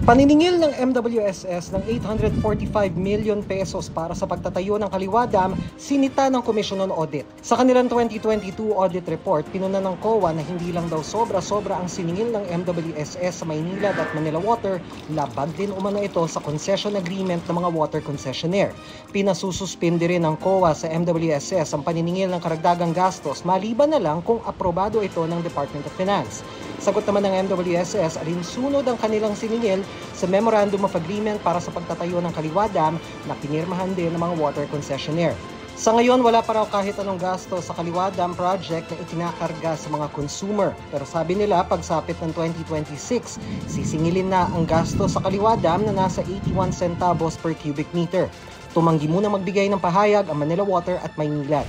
Paniningil ng MWSS ng 845 million pesos para sa pagtatayo ng Kaliwa Dam, sinita ng Commission on Audit. Sa kanilang 2022 audit report, pinuna ng COA na hindi lang daw sobra-sobra ang siningil ng MWSS sa Maynilad at Manila Water, labag din umano ito sa concession agreement ng mga water concessionaire. Pinasususpindi rin ng COA sa MWSS ang paniningil ng karagdagang gastos maliban na lang kung aprobado ito ng Department of Finance. Sagot naman ng MWSS, alinsunod ang kanilang siningil sa Memorandum of Agreement para sa pagtatayo ng Kaliwa Dam na pinirmahan din ng mga water concessionaire. Sa ngayon, wala pa raw kahit anong gasto sa Kaliwa Dam project na itinakarga sa mga consumer. Pero sabi nila, pagsapit ng 2026, sisingilin na ang gasto sa Kaliwa Dam na nasa 81 centavos per cubic meter. Tumanggi muna magbigay ng pahayag ang Manila Water at Maynilad.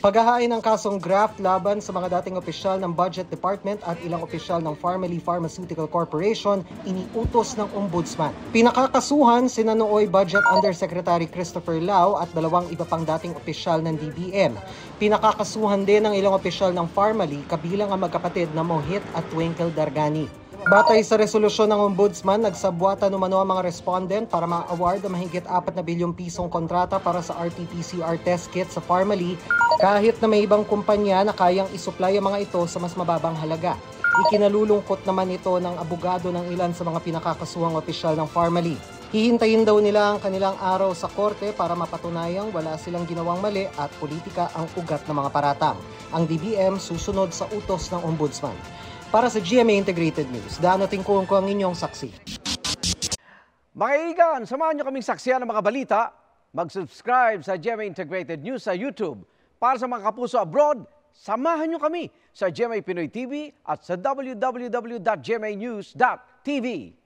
Paghahain ng kasong graft laban sa mga dating opisyal ng Budget Department at ilang opisyal ng Pharmally Pharmaceutical Corporation, iniutos ng Ombudsman. Pinakakasuhan sina nooy Budget Undersecretary Christopher Lau at dalawang iba pang dating opisyal ng DBM. Pinakakasuhan din ng ilang opisyal ng Pharmally, kabilang ang magkapatid na Mohit at Twinkle Dargani. Batay sa resolusyon ng Ombudsman, nagsabwata numano ang mga respondent para ma-award ang mahigit 4 na bilyong pisong kontrata para sa RT-PCR test kit sa Pharmally, kahit na may ibang kumpanya na kayang isupply ang mga ito sa mas mababang halaga. Ikinalulungkot naman ito ng abogado ng ilan sa mga pinakakasuhang opisyal ng Pharmally. Hihintayin daw nila ang kanilang araw sa korte para mapatunayang wala silang ginawang mali at politika ang ugat ng mga paratang. Ang DBM susunod sa utos ng Ombudsman. Para sa GMA Integrated News, Dano Tingkong ko ang inyong saksi. Mga kaibigan, samahan niyo kaming saksiyan ng mga balita. Mag-subscribe sa GMA Integrated News sa YouTube. Para sa mga kapuso abroad, samahan niyo kami sa GMA Pinoy TV at sa www.gmanews.tv.